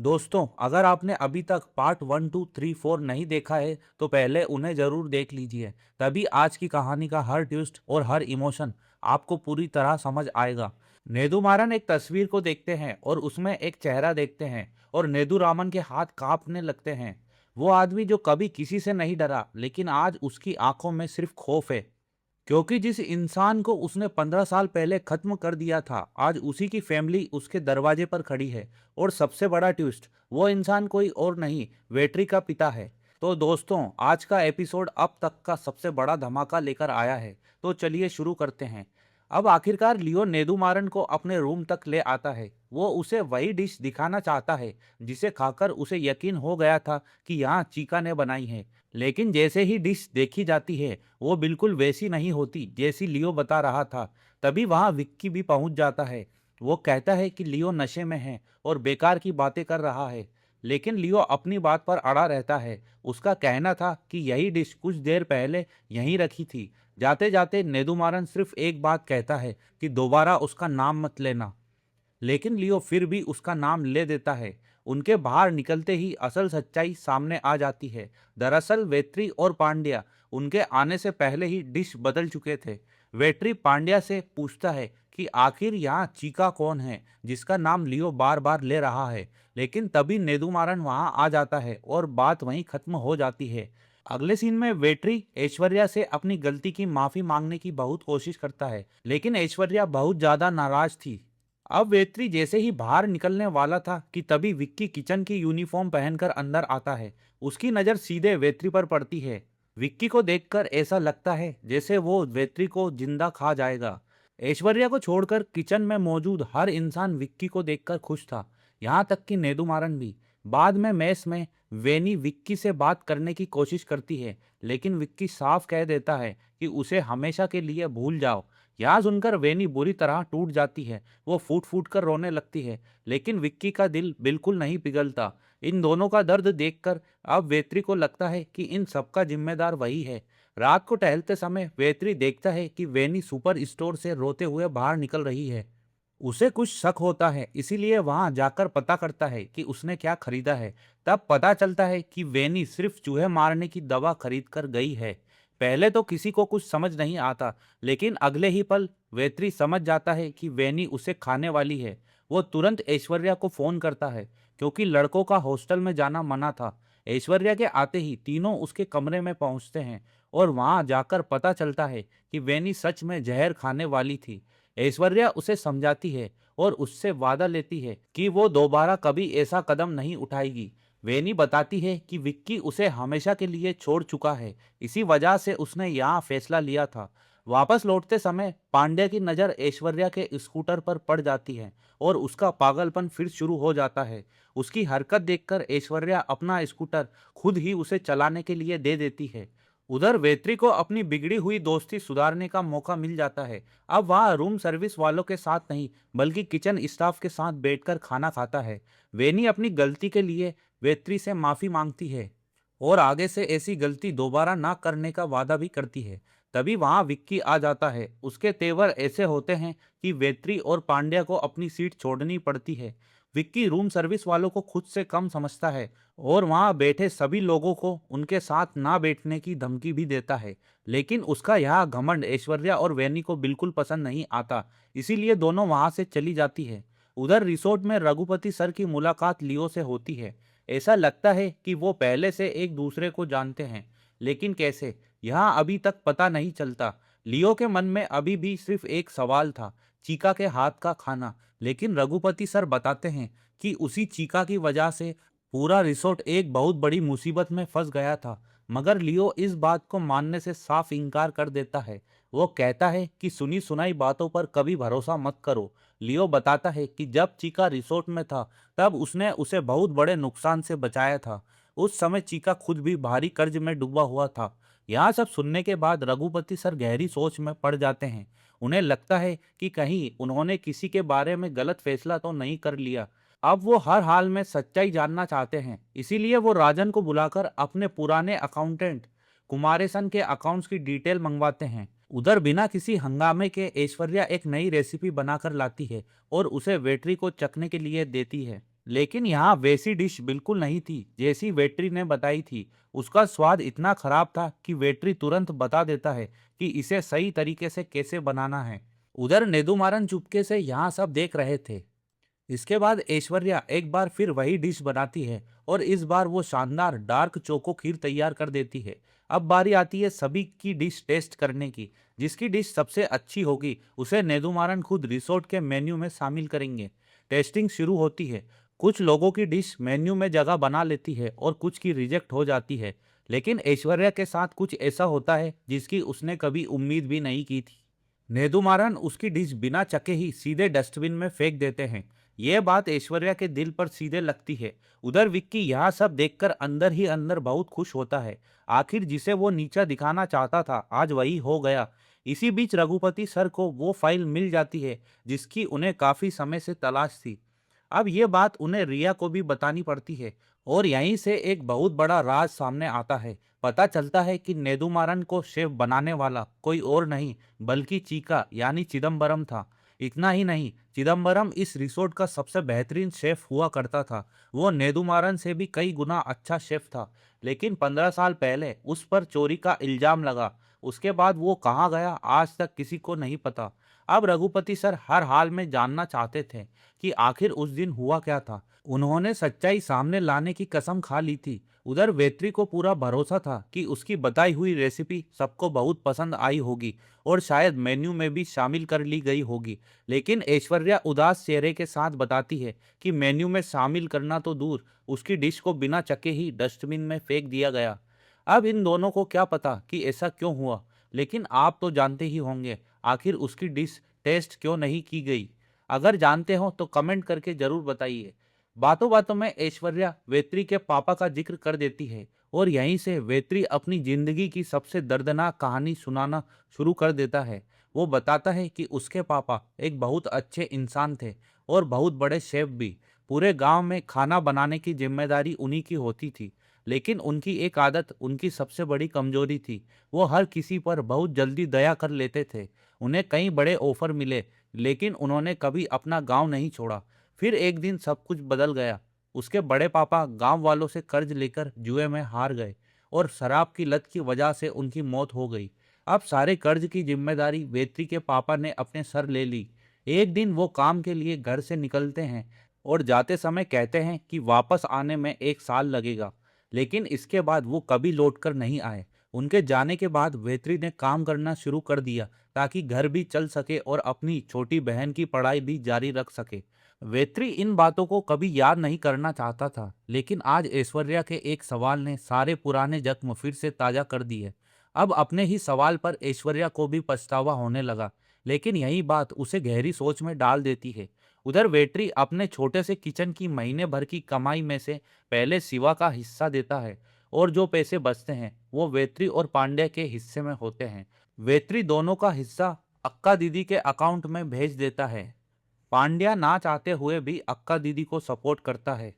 दोस्तों, अगर आपने अभी तक पार्ट 1, 2, 3, 4 नहीं देखा है, तो पहले उन्हें ज़रूर देख लीजिए। तभी आज की कहानी का हर ट्विस्ट और हर इमोशन आपको पूरी तरह समझ आएगा। नेदुमारन एक तस्वीर को देखते हैं और उसमें एक चेहरा देखते हैं और नेदुरामन के हाथ कांपने लगते हैं। वो आदमी जो कभी किसी से नहीं डरा, लेकिन आज उसकी आंखों में सिर्फ खौफ है। क्योंकि जिस इंसान को उसने 15 साल पहले खत्म कर दिया था, आज उसी की फैमिली उसके दरवाजे पर खड़ी है। और सबसे बड़ा ट्विस्ट, वो इंसान कोई और नहीं, वेट्री का पिता है। तो दोस्तों, आज का एपिसोड अब तक का सबसे बड़ा धमाका लेकर आया है। तो चलिए शुरू करते हैं। अब आखिरकार लियो नेदुमारन को अपने रूम तक ले आता है। वो उसे वही डिश दिखाना चाहता है जिसे खाकर उसे यकीन हो गया था कि यहाँ चीका ने बनाई है। लेकिन जैसे ही डिश देखी जाती है, वो बिल्कुल वैसी नहीं होती जैसी लियो बता रहा था। तभी वहां विक्की भी पहुंच जाता है। वो कहता है कि लियो नशे में है और बेकार की बातें कर रहा है। लेकिन लियो अपनी बात पर अड़ा रहता है। उसका कहना था कि यही डिश कुछ देर पहले यहीं रखी थी। जाते जाते नेदुमारन सिर्फ एक बात कहता है कि दोबारा उसका नाम मत लेना। लेकिन लियो फिर भी उसका नाम ले देता है। उनके बाहर निकलते ही असल सच्चाई सामने आ जाती है। दरअसल वेत्री और पांड्या उनके आने से पहले ही डिश बदल चुके थे। वेट्री पांड्या से पूछता है कि आखिर यहाँ चीका कौन है जिसका नाम लियो बार बार ले रहा है। लेकिन तभी नेदुमारन वहां आ जाता है और बात वहीं खत्म हो जाती है। अगले सीन में वेट्री ऐश्वर्या से अपनी गलती की माफी मांगने की बहुत कोशिश करता है, लेकिन ऐश्वर्या बहुत ज्यादा नाराज थी। अब वेत्री जैसे ही बाहर निकलने वाला था कि तभी विक्की किचन की यूनिफॉर्म पहनकर अंदर आता है। उसकी नज़र सीधे वेत्री पर पड़ती है। विक्की को देखकर ऐसा लगता है जैसे वो वेत्री को जिंदा खा जाएगा। ऐश्वर्या को छोड़कर किचन में मौजूद हर इंसान विक्की को देखकर खुश था, यहाँ तक कि नेदुमारन भी। बाद में मेस में वेनी विक्की से बात करने की कोशिश करती है, लेकिन विक्की साफ कह देता है कि उसे हमेशा के लिए भूल जाओ। यह सुनकर वेनी बुरी तरह टूट जाती है। वो फूट फूट कर रोने लगती है, लेकिन विक्की का दिल बिल्कुल नहीं पिघलता। इन दोनों का दर्द देखकर अब वेत्री को लगता है कि इन सबका जिम्मेदार वही है। रात को टहलते समय वेत्री देखता है कि वेनी सुपर स्टोर से रोते हुए बाहर निकल रही है। उसे कुछ शक होता है, इसीलिए वहां जाकर पता करता है कि उसने क्या खरीदा है। तब पता चलता है कि वेनी सिर्फ चूहे मारने की दवा खरीद कर गई है। पहले तो किसी को कुछ समझ नहीं आता, लेकिन अगले ही पल वेत्री समझ जाता है कि वेनी उसे खाने वाली है। वो तुरंत ऐश्वर्या को फोन करता है, क्योंकि लड़कों का हॉस्टल में जाना मना था। ऐश्वर्या के आते ही तीनों उसके कमरे में पहुंचते हैं और वहां जाकर पता चलता है कि वेनी सच में जहर खाने वाली थी। ऐश्वर्या उसे समझाती है और उससे वादा लेती है कि वो दोबारा कभी ऐसा कदम नहीं उठाएगी। वेनी बताती है कि विक्की उसे हमेशा के लिए छोड़ चुका है, इसी वजह से उसने यहाँ फैसला लिया था। वापस लौटते समय पांड्या की नज़र ऐश्वर्या के स्कूटर पर पड़ जाती है और उसका पागलपन फिर शुरू हो जाता है। उसकी हरकत देखकर ऐश्वर्या अपना स्कूटर खुद ही उसे चलाने के लिए दे देती है। उधर वेत्री को अपनी बिगड़ी हुई दोस्ती सुधारने का मौका मिल जाता है। अब वह रूम सर्विस वालों के साथ नहीं, बल्कि किचन स्टाफ के साथ बैठकर खाना खाता है। वेनी अपनी गलती के लिए वेत्री से माफी मांगती है और आगे से ऐसी गलती दोबारा ना करने का वादा भी करती है। तभी वहां विक्की आ जाता है। उसके तेवर ऐसे होते हैं कि वेत्री और पांड्या को अपनी सीट छोड़नी पड़ती है। विक्की रूम सर्विस वालों को खुद से कम समझता है और वहां बैठे सभी लोगों को उनके साथ ना बैठने की धमकी भी देता है। लेकिन उसका यह घमंड ऐश्वर्या और वैनी को बिल्कुल पसंद नहीं आता, इसीलिए दोनों वहां से चली जाती है। उधर रिसोर्ट में रघुपति सर की मुलाकात लियो से होती है। ऐसा लगता है कि वो पहले से एक दूसरे को जानते हैं, लेकिन कैसे, यहाँ अभी तक पता नहीं चलता। लियो के मन में अभी भी सिर्फ एक सवाल था, चीका के हाथ का खाना। लेकिन रघुपति सर बताते हैं कि उसी चीका की वजह से पूरा रिसोर्ट एक बहुत बड़ी मुसीबत में फंस गया था। मगर लियो इस बात को मानने से साफ इनकार कर देता है। वो कहता है कि सुनी सुनाई बातों पर कभी भरोसा मत करो। लियो बताता है कि जब चीका रिसोर्ट में था, तब उसने उसे बहुत बड़े नुकसान से बचाया था। उस समय चीका खुद भी भारी कर्ज में डूबा हुआ था। यहाँ सब सुनने के बाद रघुपति सर गहरी सोच में पड़ जाते हैं। उन्हें लगता है कि कहीं उन्होंने किसी के बारे में गलत फैसला तो नहीं कर लिया। अब वो हर हाल में सच्चाई जानना चाहते हैं, इसीलिए वो राजन को बुलाकर अपने पुराने अकाउंटेंट कुमारेसन के अकाउंट्स की डिटेल मंगवाते हैं। उधर बिना किसी हंगामे के ऐश्वर्या एक नई रेसिपी बनाकर लाती है और उसे वेटरी को चखने के लिए देती है। लेकिन यहाँ वैसी डिश बिल्कुल नहीं थी जैसी वेट्री ने बताई थी। उसका स्वाद इतना खराब था कि वेट्री तुरंत बता देता है कि इसे सही तरीके से कैसे बनाना है। उधर नेदुमारन चुपके से यहाँ सब देख रहे थे। इसके बाद ऐश्वर्या एक बार फिर वही डिश बनाती है और इस बार वो शानदार डार्क चोको खीर तैयार कर देती है। अब बारी आती है सभी की डिश टेस्ट करने की। जिसकी डिश सबसे अच्छी होगी उसे नेदुमारन खुद रिसोर्ट के मेन्यू में शामिल करेंगे। टेस्टिंग शुरू होती है। कुछ लोगों की डिश मेन्यू में जगह बना लेती है और कुछ की रिजेक्ट हो जाती है। लेकिन ऐश्वर्या के साथ कुछ ऐसा होता है जिसकी उसने कभी उम्मीद भी नहीं की थी। नेदुमारन उसकी डिश बिना चखे ही सीधे डस्टबिन में फेंक देते हैं। यह बात ऐश्वर्या के दिल पर सीधे लगती है। उधर विक्की यह सब देखकर अंदर ही अंदर बहुत खुश होता है। आखिर जिसे वो नीचा दिखाना चाहता था आज वही हो गया। इसी बीच रघुपति सर को वो फाइल मिल जाती है जिसकी उन्हें काफी समय से तलाश थी। अब ये बात उन्हें रिया को भी बतानी पड़ती है और यहीं से एक बहुत बड़ा राज सामने आता है। पता चलता है कि नेदुमारन को शेफ बनाने वाला कोई और नहीं बल्कि चीका यानी चिदम्बरम था। इतना ही नहीं, चिदम्बरम इस रिसोर्ट का सबसे बेहतरीन शेफ हुआ करता था। वो नेदुमारन से भी कई गुना अच्छा शेफ था। लेकिन 15 साल पहले उस पर चोरी का इल्जाम लगा। उसके बाद वो कहाँ गया आज तक किसी को नहीं पता। अब रघुपति सर हर हाल में जानना चाहते थे कि आखिर उस दिन हुआ क्या था। उन्होंने सच्चाई सामने लाने की कसम खा ली थी। उधर वेत्री को पूरा भरोसा था कि उसकी बताई हुई रेसिपी सबको बहुत पसंद आई होगी और शायद मेन्यू में भी शामिल कर ली गई होगी। लेकिन ऐश्वर्या उदास चेहरे के साथ बताती है कि मेन्यू में शामिल करना तो दूर, उसकी डिश को बिना चखे ही डस्टबिन में फेंक दिया गया। अब इन दोनों को क्या पता कि ऐसा क्यों हुआ, लेकिन आप तो जानते ही होंगे आखिर उसकी डिश टेस्ट क्यों नहीं की गई। अगर जानते हो तो कमेंट करके जरूर बताइए। बातों बातों में ऐश्वर्या वेत्री के पापा का जिक्र कर देती है और यहीं से वेत्री अपनी जिंदगी की सबसे दर्दनाक कहानी सुनाना शुरू कर देता है। वो बताता है कि उसके पापा एक बहुत अच्छे इंसान थे और बहुत बड़े शेफ भी। पूरे गांव में खाना बनाने की जिम्मेदारी उन्हीं की होती थी। लेकिन उनकी एक आदत उनकी सबसे बड़ी कमजोरी थी। वो हर किसी पर बहुत जल्दी दया कर लेते थे। उन्हें कई बड़े ऑफर मिले लेकिन उन्होंने कभी अपना गांव नहीं छोड़ा। फिर एक दिन सब कुछ बदल गया। उसके बड़े पापा गांव वालों से कर्ज लेकर जुए में हार गए और शराब की लत की वजह से उनकी मौत हो गई। अब सारे कर्ज की जिम्मेदारी वेत्री के पापा ने अपने सर ले ली। एक दिन वो काम के लिए घर से निकलते हैं और जाते समय कहते हैं कि वापस आने में 1 साल लगेगा। लेकिन इसके बाद वो कभी लौटकर नहीं आए। उनके जाने के बाद वेत्री ने काम करना शुरू कर दिया ताकि घर भी चल सके और अपनी छोटी बहन की पढ़ाई भी जारी रख सके। वेत्री इन बातों को कभी याद नहीं करना चाहता था, लेकिन आज ऐश्वर्या के एक सवाल ने सारे पुराने जख्म फिर से ताजा कर दिए। अब अपने ही सवाल पर ऐश्वर्या को भी पछतावा होने लगा, लेकिन यही बात उसे गहरी सोच में डाल देती है। उधर वेट्री अपने छोटे से किचन की महीने भर की कमाई में से पहले शिवा का हिस्सा देता है और जो पैसे बचते हैं वो वेत्री और पांड्या के हिस्से में होते हैं। वेत्री दोनों का हिस्सा अक्का दीदी के अकाउंट में भेज देता है। पांड्या ना चाहते हुए भी अक्का दीदी को सपोर्ट करता है।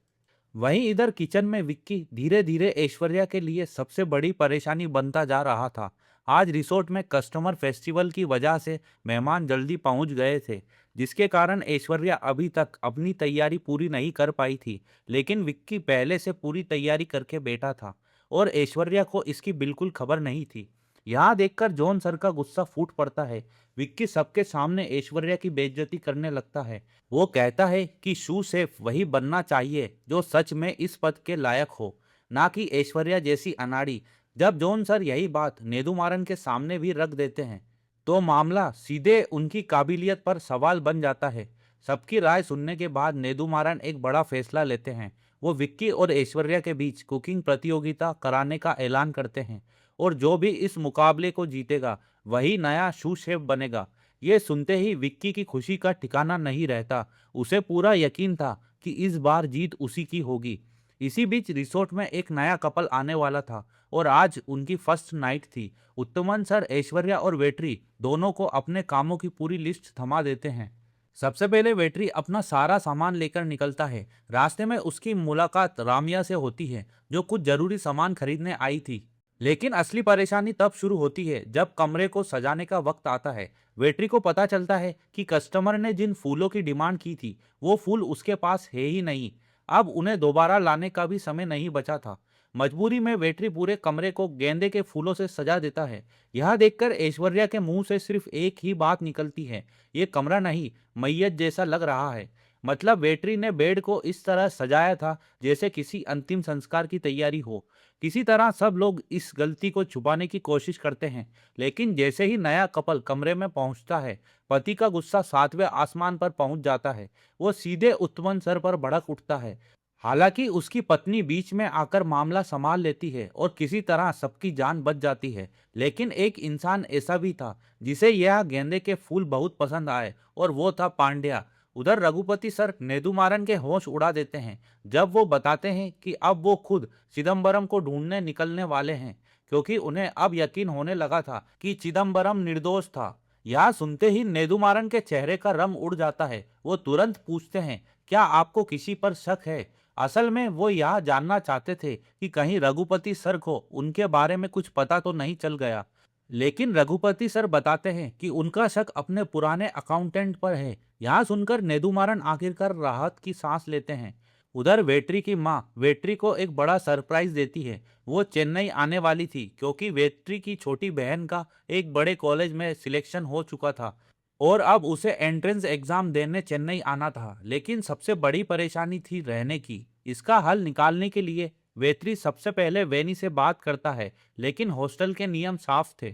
वहीं इधर किचन में विक्की धीरे धीरे ऐश्वर्या के लिए सबसे बड़ी परेशानी बनता जा रहा था। आज रिसोर्ट में कस्टमर फेस्टिवल की वजह से मेहमान जल्दी पहुंच गए थे, जिसके कारण ऐश्वर्या अभी तक अपनी तैयारी पूरी नहीं कर पाई थी। लेकिन विक्की पहले से पूरी तैयारी करके बैठा था और ऐश्वर्या को इसकी बिल्कुल खबर नहीं थी। यहाँ देखकर जॉन सर का गुस्सा फूट पड़ता है। विक्की सबके सामने ऐश्वर्या की बेइज्जती करने लगता है। वो कहता है कि शू सेफ वही बनना चाहिए जो सच में इस पद के लायक हो, ना कि ऐश्वर्या जैसी अनाड़ी। जब जॉन सर यही बात नेदुमारन के सामने भी रख देते हैं तो मामला सीधे उनकी काबिलियत पर सवाल बन जाता है। सबकी राय सुनने के बाद नेदुमारन एक बड़ा फैसला लेते हैं। वो विक्की और ऐश्वर्या के बीच कुकिंग प्रतियोगिता कराने का ऐलान करते हैं और जो भी इस मुकाबले को जीतेगा वही नया शू शेफ बनेगा। ये सुनते ही विक्की की खुशी का ठिकाना नहीं रहता। उसे पूरा यकीन था कि इस बार जीत उसी की होगी। इसी बीच रिसोर्ट में एक नया कपल आने वाला था और आज उनकी फर्स्ट नाइट थी। उत्तमन सर ऐश्वर्या और वेट्री दोनों को अपने कामों की पूरी लिस्ट थमा देते हैं। सबसे पहले वेट्री अपना सारा सामान लेकर निकलता है। रास्ते में उसकी मुलाकात रामिया से होती है जो कुछ जरूरी सामान खरीदने आई थी। लेकिन असली परेशानी तब शुरू होती है जब कमरे को सजाने का वक्त आता है। वेट्री को पता चलता है कि कस्टमर ने जिन फूलों की डिमांड की थी वो फूल उसके पास है ही नहीं। अब उन्हें दोबारा लाने का भी समय नहीं बचा था। मजबूरी में वेट्री पूरे कमरे को गेंदे के फूलों से सजा देता है। यह देखकर ऐश्वर्या के मुंह से सिर्फ एक ही बात निकलती है, ये कमरा नहीं, मैयत जैसा लग रहा है। मतलब वेट्री ने बेड को इस तरह सजाया था जैसे किसी अंतिम संस्कार की तैयारी हो। किसी तरह सब लोग इस गलती को छुपाने की कोशिश करते हैं, लेकिन जैसे ही नया कपल कमरे में पहुंचता है, पति का गुस्सा सातवें आसमान पर पहुंच जाता है। वो सीधे उत्तमन सर पर भड़क उठता है। हालांकि उसकी पत्नी बीच में आकर मामला संभाल लेती है और किसी तरह सबकी जान बच जाती है। लेकिन एक इंसान ऐसा भी था जिसे यह गेंदे के फूल बहुत पसंद आए, और वो था पांड्या। उधर रघुपति सर नेदुमारन के होश उड़ा देते हैं जब वो बताते हैं कि अब वो खुद चिदम्बरम को ढूंढने निकलने वाले हैं, क्योंकि उन्हें अब यकीन होने लगा था कि चिदम्बरम निर्दोष था। यह सुनते ही नेदुमारन के चेहरे का रंग उड़ जाता है। वो तुरंत पूछते हैं, क्या आपको किसी पर शक है? असल में वो यह जानना चाहते थे कि कहीं रघुपति सर को उनके बारे में कुछ पता तो नहीं चल गया। लेकिन रघुपति सर बताते हैं कि उनका शक अपने पुराने अकाउंटेंट पर है। यहाँ सुनकर नेदुमारन आखिरकार राहत की सांस लेते हैं। उधर वेट्री की माँ वेट्री को एक बड़ा सरप्राइज देती है। वो चेन्नई आने वाली थी क्योंकि वेट्री की छोटी बहन का एक बड़े कॉलेज में सिलेक्शन हो चुका था और अब उसे एंट्रेंस एग्जाम देने चेन्नई आना था। लेकिन सबसे बड़ी परेशानी थी रहने की। इसका हल निकालने के लिए वेत्री सबसे पहले वेनी से बात करता है, लेकिन हॉस्टल के नियम साफ थे।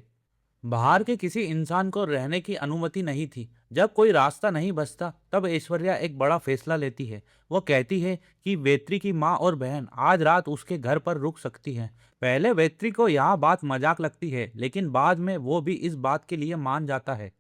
बाहर के किसी इंसान को रहने की अनुमति नहीं थी। जब कोई रास्ता नहीं बचता तब ऐश्वर्या एक बड़ा फैसला लेती है। वो कहती है कि वेत्री की माँ और बहन आज रात उसके घर पर रुक सकती हैं। पहले वेत्री को यह बात मजाक लगती है, लेकिन बाद में वो भी इस बात के लिए मान जाता है।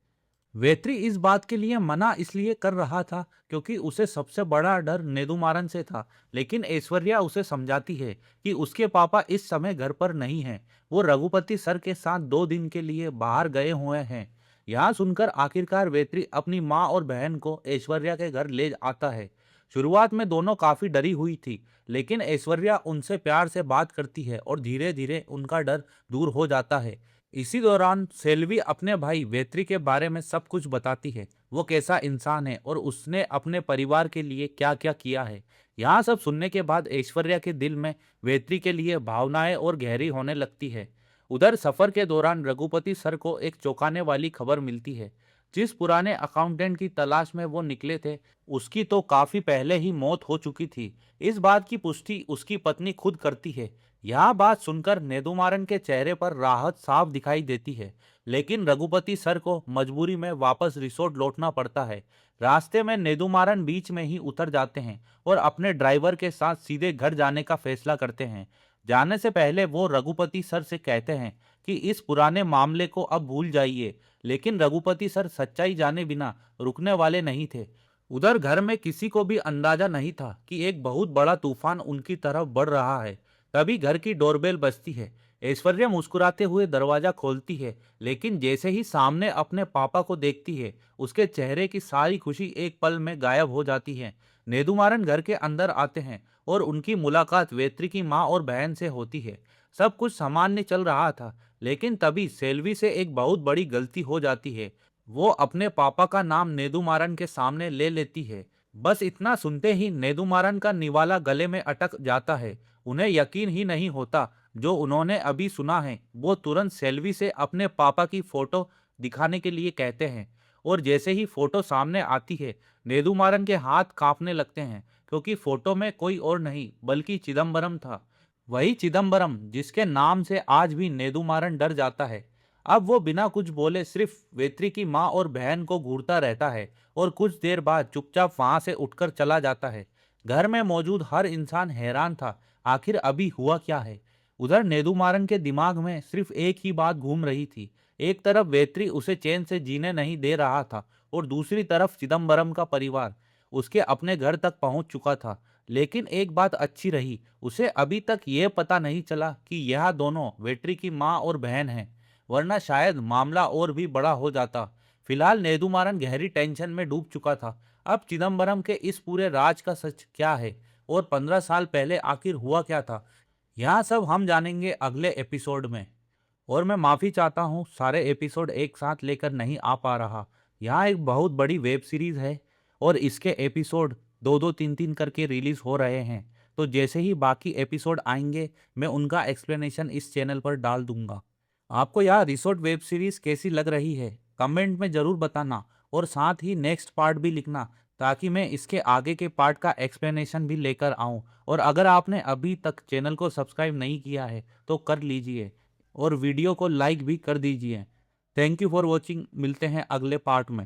वेत्री इस बात के लिए मना इसलिए कर रहा था क्योंकि उसे सबसे बड़ा डर नेदुमारन से था। लेकिन ऐश्वर्या उसे समझाती है कि उसके पापा इस समय घर पर नहीं हैं। वो रघुपति सर के साथ 2 दिन के लिए बाहर गए हुए हैं। यहाँ सुनकर आखिरकार वेत्री अपनी माँ और बहन को ऐश्वर्या के घर ले आता है। शुरुआत में दोनों काफी डरी हुई थी, लेकिन ऐश्वर्या उनसे प्यार से बात करती है और धीरे धीरे उनका डर दूर हो जाता है। इसी दौरान सेल्वी अपने भाई वेत्री के बारे में सब कुछ बताती है। वो कैसा इंसान है और उसने अपने परिवार के लिए क्या क्या किया है। यहाँ सब सुनने के बाद ऐश्वर्या के दिल में वेत्री के लिए भावनाएं और गहरी होने लगती है। उधर सफर के दौरान रघुपति सर को एक चौंकाने वाली खबर मिलती है। जिस पुराने अकाउंटेंट की तलाश में वो निकले थे, उसकी तो काफी पहले ही मौत हो चुकी थी। इस बात की पुष्टि उसकी पत्नी खुद करती है। यह बात सुनकर नेदुमारन के चेहरे पर राहत साफ दिखाई देती है, लेकिन रघुपति सर को मजबूरी में वापस रिसोर्ट लौटना पड़ता है। रास्ते में नेदुमारन बीच में ही उतर जाते हैं और अपने ड्राइवर के साथ सीधे घर जाने का फैसला करते हैं। जाने से पहले वो रघुपति सर से कहते हैं कि इस पुराने मामले को अब भूल जाइए, लेकिन रघुपति सर सच्चाई जाने बिना रुकने वाले नहीं थे। उधर घर में किसी को भी अंदाजा नहीं था कि एक बहुत बड़ा तूफान उनकी तरफ बढ़ रहा है। तभी घर की डोरबेल बजती है। ऐश्वर्या मुस्कुराते हुए दरवाजा खोलती है, लेकिन जैसे ही सामने अपने पापा को देखती है, उसके चेहरे की सारी खुशी एक पल में गायब हो जाती है। नेदुमारन घर के अंदर आते हैं और उनकी मुलाकात वेत्री की माँ और बहन से होती है। सब कुछ सामान्य चल रहा था, लेकिन तभी सेल्वी से एक बहुत बड़ी गलती हो जाती है। वो अपने पापा का नाम नेदुमारन के सामने ले लेती है। बस इतना सुनते ही नेदुमारन का निवाला गले में अटक जाता है। उन्हें यकीन ही नहीं होता जो उन्होंने अभी सुना है। वो तुरंत सेल्वी से अपने पापा की फोटो दिखाने के लिए कहते हैं, और जैसे ही फोटो सामने आती है, नेदुमारन के हाथ कांपने लगते हैं, क्योंकि फोटो में कोई और नहीं बल्कि चिदम्बरम था। वही चिदम्बरम जिसके नाम से आज भी नेदुमारन डर जाता है। अब वो बिना कुछ बोले सिर्फ वेत्री की माँ और बहन को घूरता रहता है और कुछ देर बाद चुपचाप वहां से उठकर चला जाता है। घर में मौजूद हर इंसान हैरान था, आखिर अभी हुआ क्या है। उधर नेदुमारन के दिमाग में सिर्फ एक ही बात घूम रही थी। एक तरफ वेत्री उसे चैन से जीने नहीं दे रहा था और दूसरी तरफ चिदम्बरम का परिवार उसके अपने घर तक पहुंच चुका था। लेकिन एक बात अच्छी रही, उसे अभी तक ये पता नहीं चला कि यह दोनों वेट्री की माँ और बहन हैं, वरना शायद मामला और भी बड़ा हो जाता। फिलहाल नेदुमारन गहरी टेंशन में डूब चुका था। अब चिदम्बरम के इस पूरे राज का सच क्या है और 15 साल पहले आखिर हुआ क्या था, यह सब हम जानेंगे अगले एपिसोड में। और मैं माफ़ी चाहता हूँ, सारे एपिसोड एक साथ लेकर नहीं आ पा रहा। यहाँ एक बहुत बड़ी वेब सीरीज़ है और इसके एपिसोड 2-2 3-3 करके रिलीज हो रहे हैं। तो जैसे ही बाकी एपिसोड आएंगे मैं उनका एक्सप्लेनेशन इस चैनल पर डाल दूंगा। आपको यह रिसोर्ट वेब सीरीज कैसी लग रही है कमेंट में जरूर बताना और साथ ही नेक्स्ट पार्ट भी लिखना ताकि मैं इसके आगे के पार्ट का एक्सप्लेनेशन भी लेकर आऊं। और अगर आपने अभी तक चैनल को सब्सक्राइब नहीं किया है तो कर लीजिए और वीडियो को लाइक भी कर दीजिए। Thank you for watching. मिलते हैं अगले पार्ट में।